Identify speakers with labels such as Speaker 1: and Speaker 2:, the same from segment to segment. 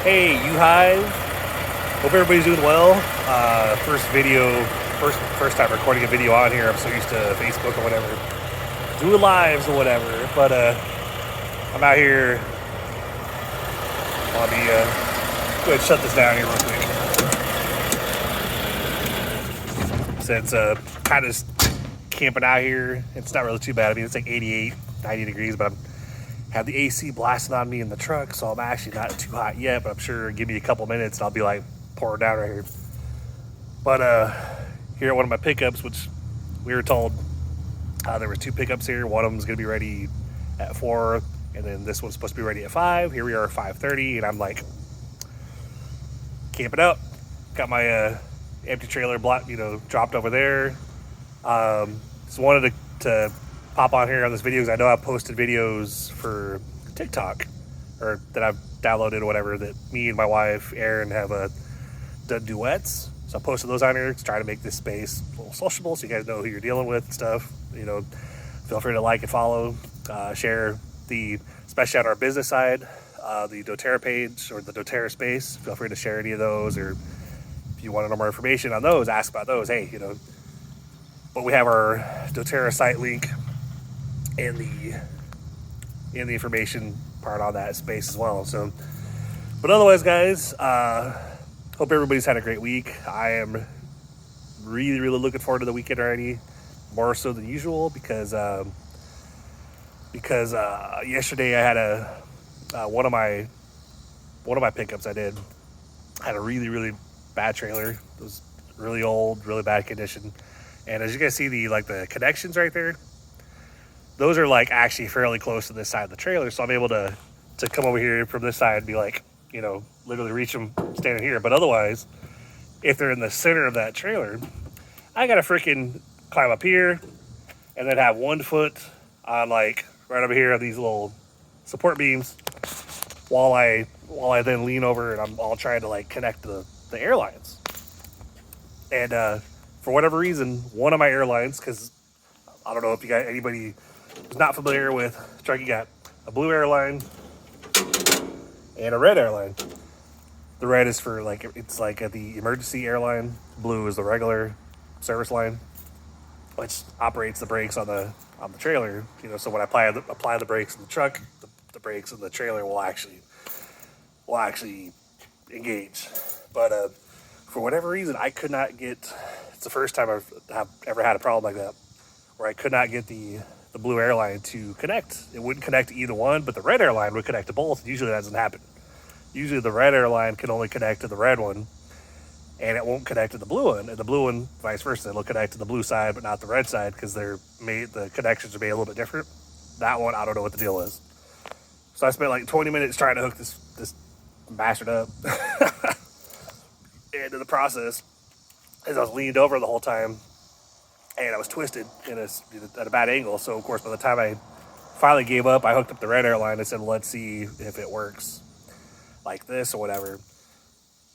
Speaker 1: Hey, you hive. Hope everybody's doing well. First time recording a video on here. I'm so used to Facebook or whatever, doing lives or whatever. But I'm out here. Let me go ahead and shut this down here real quick. Since kind of camping out here, it's not really too bad. I mean, it's like 88, 90 degrees, but I'm have the AC blasting on me in the truck, so I'm actually not too hot yet, but I'm sure give me a couple minutes and I'll be like pouring down right here. But here at one of my pickups, which we were told there were two pickups here. One of them's gonna be ready at 4, and then this one's supposed to be ready at 5. Here we are at 5:30, and I'm like camping up. Got my empty trailer block, dropped over there. Just wanted to pop on here on this video because I know I posted videos for TikTok or that I've downloaded or whatever that me and my wife Erin have done duets. So I posted those on here to try to make this space a little sociable so you guys know who you're dealing with and stuff. Feel free to like and follow, share especially on our business side, the doTERRA page or the doTERRA space. Feel free to share any of those, or if you want to know more information on those, ask about those. Hey, but we have our doTERRA site link and the information part on that space as well. So, but otherwise, guys, hope everybody's had a great week. I am really, really looking forward to the weekend already, more so than usual because yesterday I had one of my pickups I had a really, really bad trailer. It was really old, really bad condition, and as you guys see the connections right there, those are like actually fairly close to this side of the trailer, so I'm able to come over here from this side and be like, literally reach them standing here. But otherwise, if they're in the center of that trailer, I gotta freaking climb up here and then have 1 foot on like right over here on these little support beams while I then lean over and I'm all trying to like connect the airlines. And for whatever reason, one of my airlines, because I don't know if you got anybody who's not familiar with truck, you got a blue airline and a red airline. The red is for it's like the emergency airline. Blue is the regular service line, which operates the brakes on the trailer. So when I apply the brakes in the truck, the brakes in the trailer will actually engage. But for whatever reason, I could not get. It's the first time I've ever had a problem like that, where I could not get the blue airline to connect. It wouldn't connect to either one, but the red airline would connect to both. And usually that doesn't happen. Usually the red airline can only connect to the red one, and it won't connect to the blue one. And the blue one, vice versa, it'll connect to the blue side, but not the red side because the connections are made a little bit different. That one, I don't know what the deal is. So I spent like 20 minutes trying to hook this bastard up. And in the process, as I was leaned over the whole time, and I was twisted at a bad angle. So of course, by the time I finally gave up, I hooked up the red airline and said, let's see if it works like this or whatever.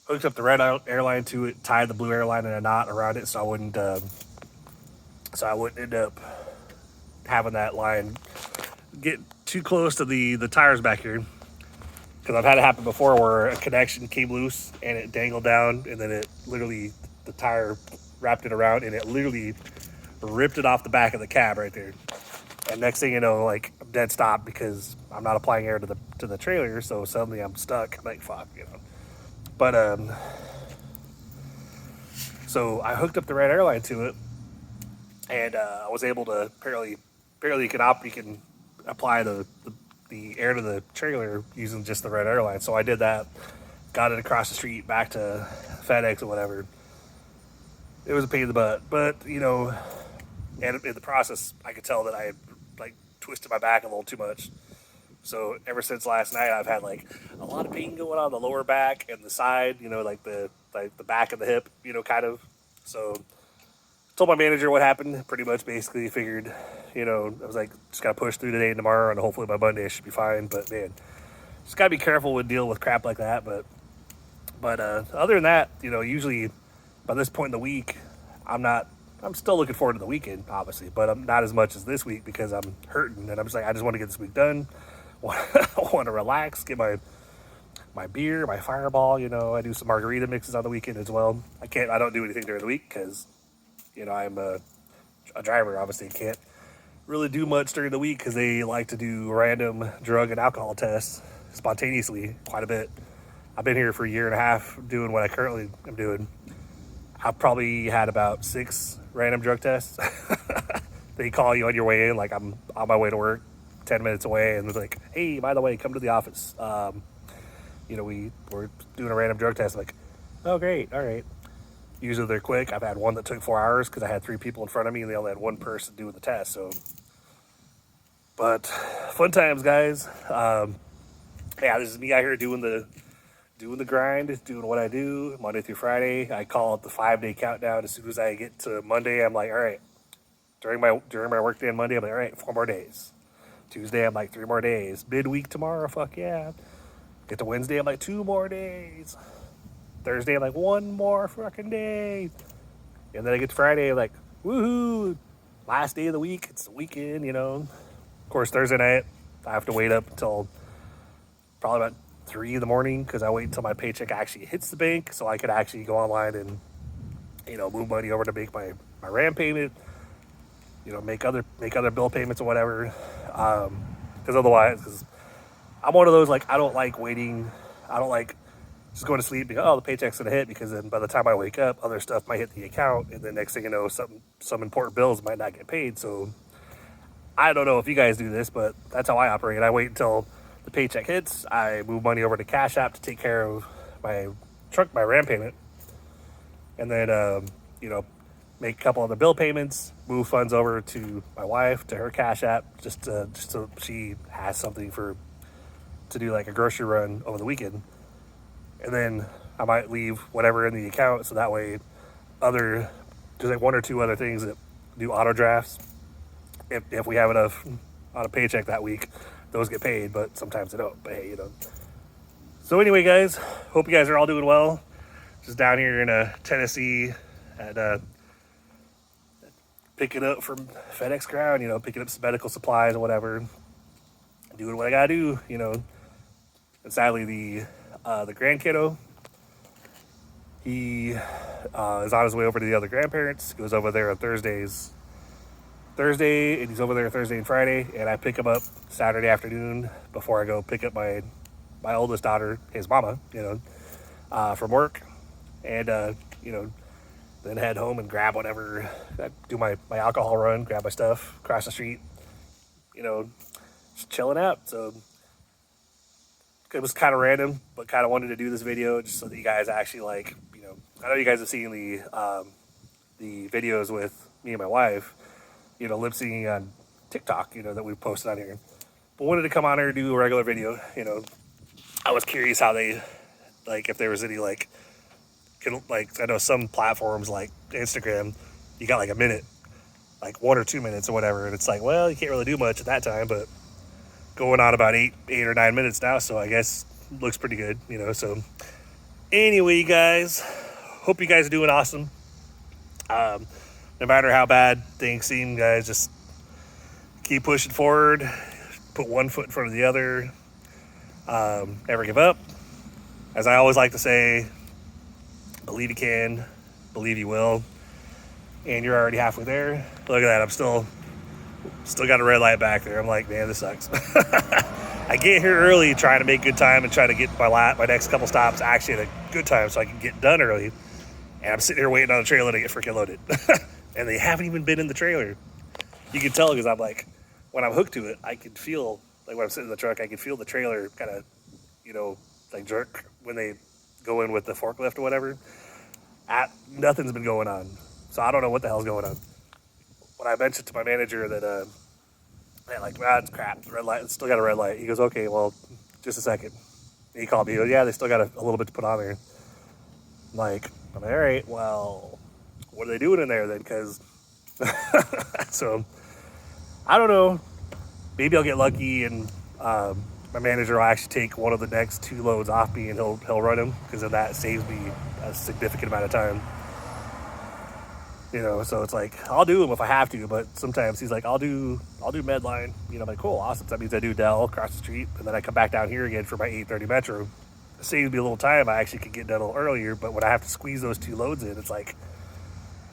Speaker 1: Hooked up the red airline to it, tied the blue airline in a knot around it, so I wouldn't end up having that line get too close to the tires back here. Because I've had it happen before where a connection came loose and it dangled down, and then the tire wrapped it around and it literally ripped it off the back of the cab right there. And next thing you know, like, I'm dead stop because I'm not applying air to the trailer, so suddenly I'm stuck. I'm like, fuck, But so I hooked up the red airline to it, and I was able to apparently you can apply the air to the trailer using just the red airline. So I did that, got it across the street back to FedEx or whatever. It was a pain in the butt, but and in the process, I could tell that I had twisted my back a little too much. So ever since last night, I've had like a lot of pain going on the lower back and the side, the back of the hip, kind of. So told my manager what happened. Pretty much, basically figured, I was like, just gotta push through today and tomorrow, and hopefully by Monday I should be fine. But man, just gotta be careful with dealing with crap like that. But other than that, usually by this point in the week, I'm still looking forward to the weekend, obviously, but I'm not as much as this week because I'm hurting, and I'm just like, I just want to get this week done. I want to relax, get my my beer, my Fireball. I do some margarita mixes on the weekend as well. I don't do anything during the week because, I'm a driver. Obviously, can't really do much during the week because they like to do random drug and alcohol tests spontaneously quite a bit. I've been here for a year and a half doing what I currently am doing. I've probably had about 6 random drug tests. They call you on your way in, like I'm on my way to work, 10 minutes away, and they're like, hey, by the way, come to the office. We're doing a random drug test. I'm like, oh, great, all right. Usually they're quick. I've had one that took 4 hours because I had 3 people in front of me and they only had one person doing the test. But fun times, guys. This is me out here doing the grind, doing what I do Monday through Friday. I call it the 5-day countdown. As soon as I get to Monday, I'm like, all right. During my work day on Monday, I'm like, all right, 4 more days. Tuesday, I'm like 3 more days. Midweek tomorrow, fuck yeah. Get to Wednesday, I'm like 2 more days. Thursday, I'm like 1 more fucking day. And then I get to Friday, I'm like, woohoo, last day of the week. It's the weekend, Of course, Thursday night, I have to wait up until probably about 3 in the morning because I wait until my paycheck actually hits the bank so I could actually go online and, move money over to make my RAM payment, make other bill payments or whatever. Because I'm one of those, like, I don't like waiting. I don't like just going to sleep because, the paycheck's going to hit, because then by the time I wake up, other stuff might hit the account, and then next thing you know, some important bills might not get paid. So I don't know if you guys do this, but that's how I operate. I wait until the paycheck hits. I move money over to Cash App to take care of my RAM payment, and then, make a couple other bill payments, move funds over to my wife, to her Cash App, just so she has something to do, like a grocery run over the weekend. And then I might leave whatever in the account, so that way there's like 1 or 2 other things that do auto drafts. If we have enough on a paycheck that week, those get paid, but sometimes they don't. But hey, So anyway, guys, hope you guys are all doing well. Just down here in Tennessee at picking up from FedEx Ground, picking up some medical supplies or whatever, doing what I gotta do, And sadly, the grand kiddo, he is on his way over to the other grandparents. He goes over there on Thursday, and he's over there Thursday and Friday, and I pick him up Saturday afternoon before I go pick up my oldest daughter, his mama, from work, and then head home and grab whatever, do my alcohol run, grab my stuff, across the street, just chilling out. So it was kind of random, but kind of wanted to do this video just so that you guys actually, like, I know you guys have seen the videos with me and my wife, lip syncing on TikTok, that we've posted on here. But wanted to come on here and do a regular video. I was curious how they, like, if there was any, like, I know some platforms like Instagram, you got like a minute, like 1 or 2 minutes or whatever, and it's like, well, you can't really do much at that time, but going on about 8 or 9 minutes now, so I guess looks pretty good, So anyway, guys, hope you guys are doing awesome. No matter how bad things seem, guys, just keep pushing forward, put one foot in front of the other, never give up. As I always like to say, believe you can, believe you will, and you're already halfway there. Look at that, I'm still got a red light back there. I'm like, man, this sucks. I get here early trying to make good time and try to get my next couple stops actually at a good time so I can get done early. And I'm sitting here waiting on the trailer to get freaking loaded. And they haven't even been in the trailer. You can tell because I'm like, when I'm hooked to it, I can feel, like when I'm sitting in the truck, I can feel the trailer kind of, like jerk when they go in with the forklift or whatever. Nothing's been going on. So I don't know what the hell's going on. When I mentioned to my manager that, it's crap, red light, it's still got a red light. He goes, okay, well, just a second. And he called me, he goes, yeah, they still got a little bit to put on there. I'm like, all right, well, what are they doing in there then? Because, so, I don't know. Maybe I'll get lucky and my manager will actually take one of the next 2 loads off me and he'll run them, because then that saves me a significant amount of time. So it's like, I'll do them if I have to, but sometimes he's like, I'll do Medline. I'm like, cool, awesome. So that means I do Dell across the street, and then I come back down here again for my 8:30 Metro. saves me a little time. I actually could get done a little earlier, but when I have to squeeze those 2 loads in, it's like,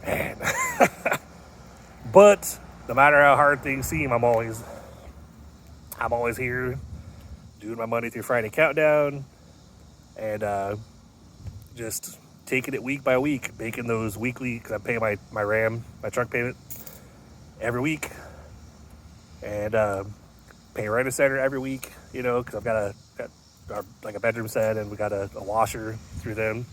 Speaker 1: man. But no matter how hard things seem, I'm always here doing my Monday through Friday countdown and just taking it week by week, making those weekly, because I pay my RAM, my truck payment every week, and pay rent a center every week, you know, because I've got like a bedroom set and we got a washer through them.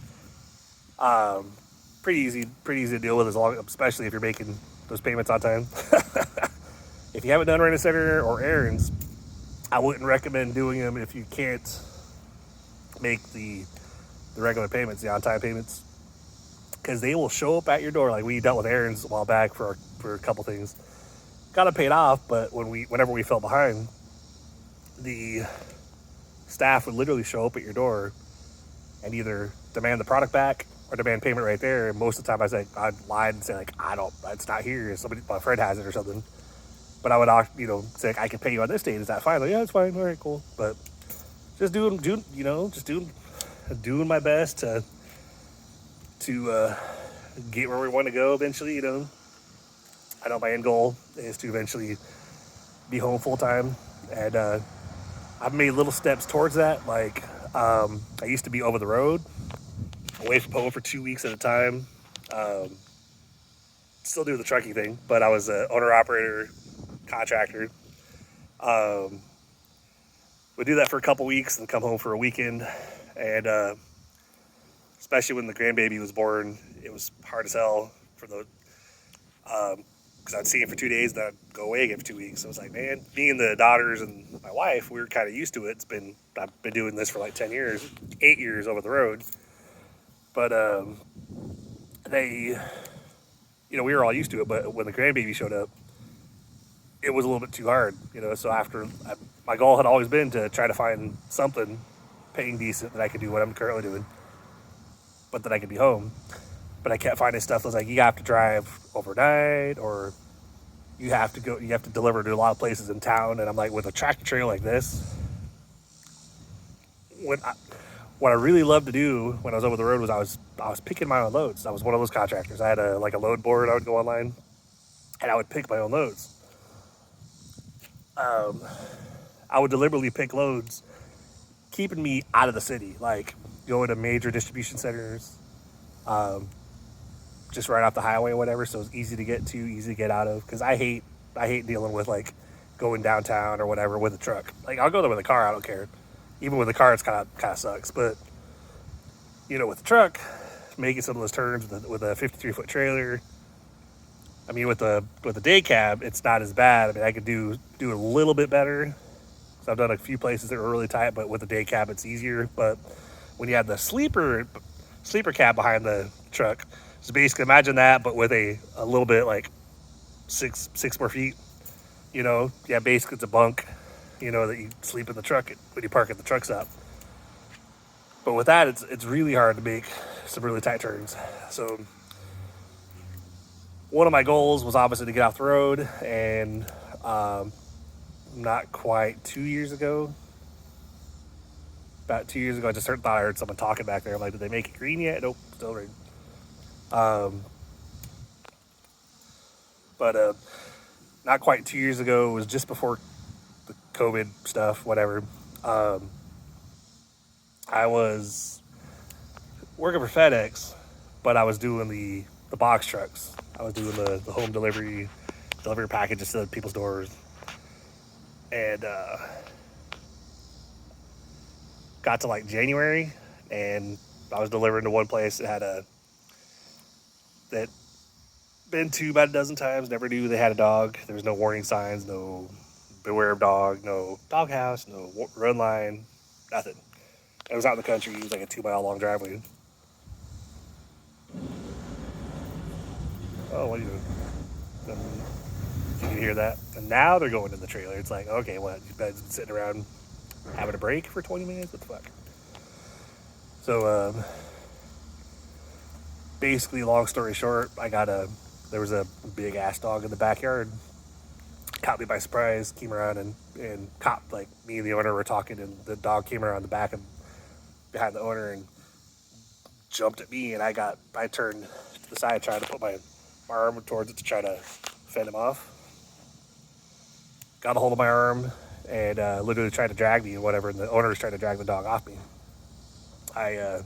Speaker 1: Pretty easy to deal with, as long, especially if you're making those payments on time. If you haven't done rent a center or errands, I wouldn't recommend doing them if you can't make the regular payments, the on-time payments, because they will show up at your door. Like we dealt with errands a while back for a couple things, got it paid off, but whenever we fell behind, the staff would literally show up at your door and either demand the product back or demand payment right there. And most of the time I'd lie and say like, it's not here, my friend has it or something. But I would, say like, I can pay you on this date. Is that fine? Like, yeah, it's fine. All right, cool. But just doing my best to get where we want to go eventually. I know my end goal is to eventually be home full time, and I've made little steps towards that. Like I used to be over the road, away from home for 2 weeks at a time. Still do the trucking thing, but I was an owner operator contractor. Would do that for a couple weeks and come home for a weekend, and especially when the grandbaby was born, it was hard as hell for the because I'd see him for 2 days, then I'd go away again for 2 weeks. So it was like, man, me and the daughters and my wife, we were kind of used to it. I've been doing this for like 10 years, 8 years over the road. But we were all used to it. But when the grandbaby showed up, it was a little bit too hard, So my goal had always been to try to find something paying decent that I could do what I'm currently doing, but that I could be home. But I kept finding stuff that was like, you have to drive overnight, or you have to deliver to a lot of places in town. And I'm like, with a tractor trailer like this, what I really loved to do when I was over the road was I was picking my own loads. I was one of those contractors. I had a load board. I would go online and I would pick my own loads. I would deliberately pick loads, keeping me out of the city, like going to major distribution centers, just right off the highway or whatever, so it's easy to get to, easy to get out of, because I hate dealing with like going downtown or whatever with a truck. Like I'll go there with a car, I don't care. Even with a car, it's kind of sucks, but with the truck, making some of those turns with a 53-foot trailer. I mean, with the day cab, it's not as bad. I mean, I could do a little bit better. So I've done a few places that are really tight, but with the day cab, it's easier. But when you have the sleeper cab behind the truck, so basically imagine that, but with a little bit like six more feet. Basically it's a bunk, that you sleep in the truck when you park at the truck stop. But with that, it's really hard to make some really tight turns. So one of my goals was obviously to get off the road, and not quite 2 years ago, I just thought I heard someone talking back there. I'm like, did they make it green yet? Nope, still red. But not quite 2 years ago, it was just before the COVID stuff, whatever. I was working for FedEx, but I was doing the box trucks. I was doing the home delivery packages to people's doors. And got to like January, and I was delivering to one place that been to about a dozen times, never knew they had a dog. There was no warning signs, no beware of dog, no doghouse, no run line, nothing. It was out in the country. It was like a 2 mile long driveway. Oh, what are you doing? You can hear that. And now they're going in the trailer. It's like, okay, what? You've been sitting around having a break for 20 minutes? What the fuck? So, basically, long story short, there was a big ass dog in the backyard. Caught me by surprise, came around and caught, like, me and the owner were talking, and the dog came around the back of behind the owner and jumped at me, and I turned to the side trying to put my arm towards it to try to fend him off. Got a hold of my arm and literally tried to drag me and whatever, and the owner was trying to drag the dog off me. I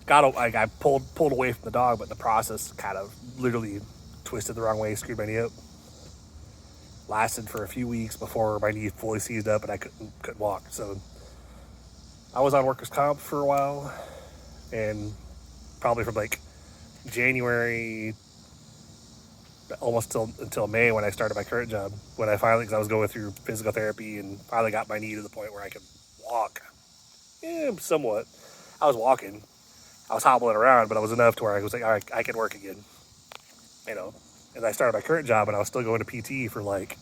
Speaker 1: I pulled away from the dog, but in the process kind of literally twisted the wrong way, screwed my knee up. Lasted for a few weeks before my knee fully seized up and I couldn't walk. So I was on workers' comp for a while, and probably from like January almost until May when I started my current job, when I finally, because I was going through physical therapy and finally got my knee to the point where I could walk. Yeah, somewhat. I was walking. I was hobbling around, but it was enough to where I was like, all right, I can work again. You know, and I started my current job, and I was still going to PT for like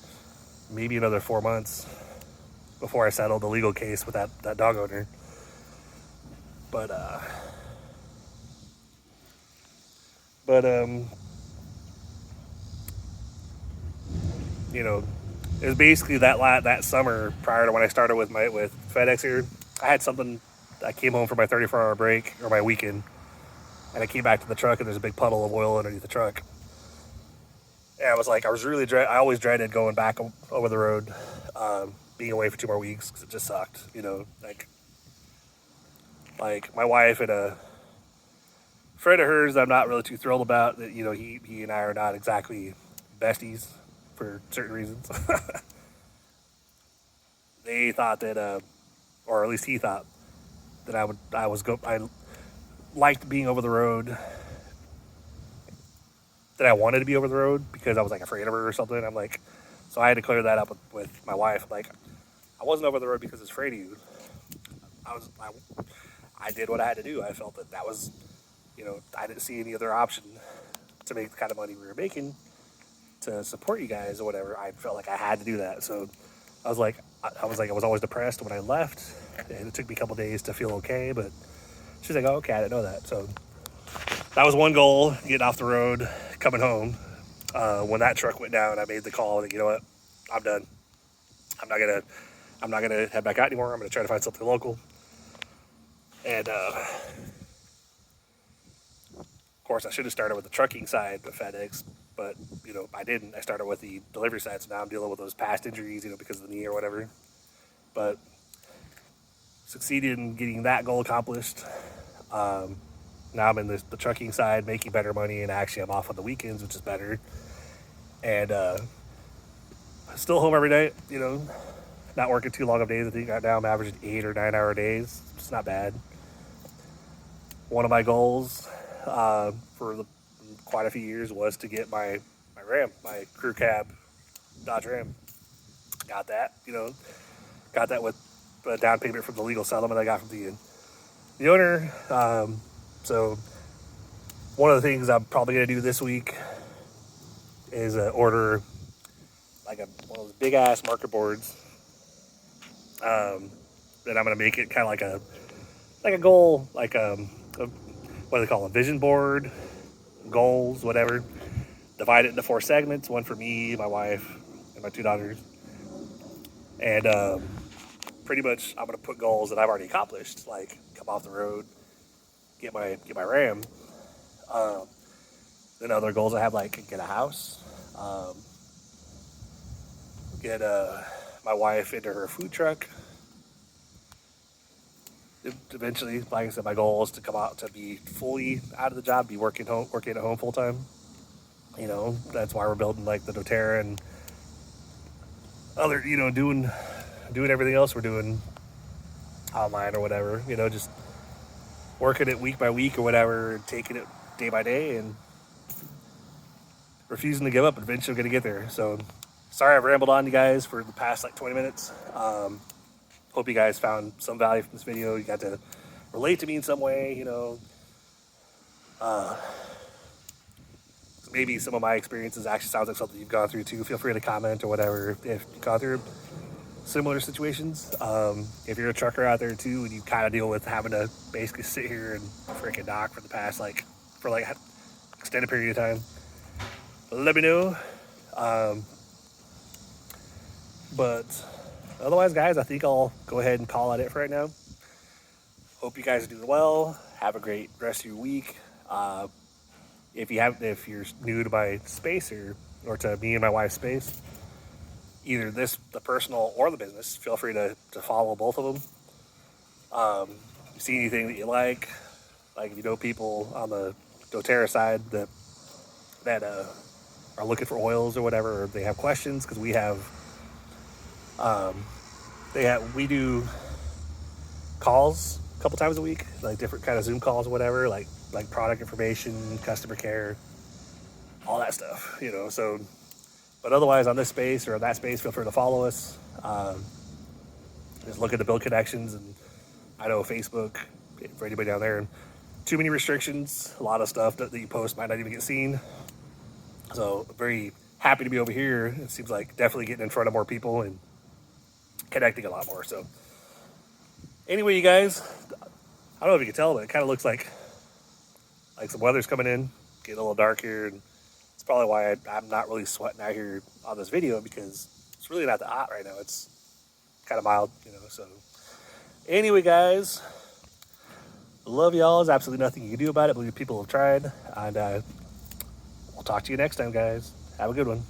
Speaker 1: maybe another 4 months before I settled the legal case with that dog owner. But you know, it was basically that summer prior to when I started with FedEx here. I had something. I came home for my 34-hour break or my weekend, and I came back to the truck, and there's a big puddle of oil underneath the truck. And I always dreaded going back over the road, being away for 2 more weeks because it just sucked. You know, like my wife and a friend of hers I'm not really too thrilled about. That, you know, he and I are not exactly besties for certain reasons. They thought that, or at least he thought that I liked being over the road, that I wanted to be over the road because I was like afraid of her or something. I'm like, so I had to clear that up with my wife. I'm like, I wasn't over the road because I was afraid of you. I did what I had to do. I felt that was, you know, I didn't see any other option to make the kind of money we were making to support you guys or whatever. I felt like I had to do that. So I was always depressed when I left, and it took me a couple days to feel okay. But she's like, oh, okay, I didn't know that. So that was one goal, getting off the road, coming home. When that truck went down, I made the call that, you know what, I'm done. I'm not gonna head back out anymore. I'm gonna try to find something local. And of course, I should have started with the trucking side of FedEx, but you know, I didn't. I started with the delivery side, so now I'm dealing with those past injuries, you know, because of the knee or whatever. But succeeded in getting that goal accomplished. Now I'm in the trucking side, making better money, and actually I'm off on the weekends, which is better. And still home every day, you know, not working too long of days. I think right now I'm averaging 8 or 9 hour days. It's not bad. One of my goals for quite a few years was to get my Ram, my crew cab Dodge Ram. Got that, you know, got that with a down payment from the legal settlement I got from the owner. So one of the things I'm probably going to do this week is order like one of those big ass marker boards. Then I'm going to make it kind of like a goal, like what do they call it, a vision board, goals, whatever. Divide it into 4 segments, one for me, my wife, and my 2 daughters. And pretty much I'm going to put goals that I've already accomplished, like come off the road, get my Ram. Then other goals I have, like get a house, get my wife into her food truck. Eventually, like I said, my goal is to come out to be fully out of the job, be working at home full time. You know, that's why we're building like the doTERRA and other, you know, doing everything else we're doing online or whatever. You know, just working it week by week or whatever, taking it day by day, and refusing to give up. Eventually, we're gonna get there. So, sorry I've rambled on you guys for the past like 20 minutes. Hope you guys found some value from this video. You got to relate to me in some way, you know. Maybe some of my experiences actually sounds like something you've gone through too. Feel free to comment or whatever if you've gone through similar situations. If you're a trucker out there too and you kind of deal with having to basically sit here and freaking dock for the past for extended period of time, let me know. But otherwise, guys, I think I'll go ahead and call it for right now. Hope you guys are doing well. Have a great rest of your week. If you're new to my space or to me and my wife's space, either the personal or the business, feel free to follow both of them. If you see anything that you like if you know people on the doTERRA side that are looking for oils or whatever, or they have questions, because we do calls a couple times a week, like different kind of Zoom calls or whatever, like product information, customer care, all that stuff, So, but otherwise, on this space or on that space, feel free to follow us. Just look at the build connections, and I know Facebook for anybody down there. Too many restrictions, a lot of stuff that you post might not even get seen. So very happy to be over here. It seems like definitely getting in front of more people and connecting a lot more. So anyway, you guys, I don't know if you can tell, but it kind of looks like some weather's coming in, getting a little dark here, and it's probably why I'm not really sweating out here on this video, because it's really not that hot right now. It's kind of mild, So anyway, guys, love y'all. There's absolutely nothing you can do about it. I believe people have tried, and we'll talk to you next time, guys. Have a good one.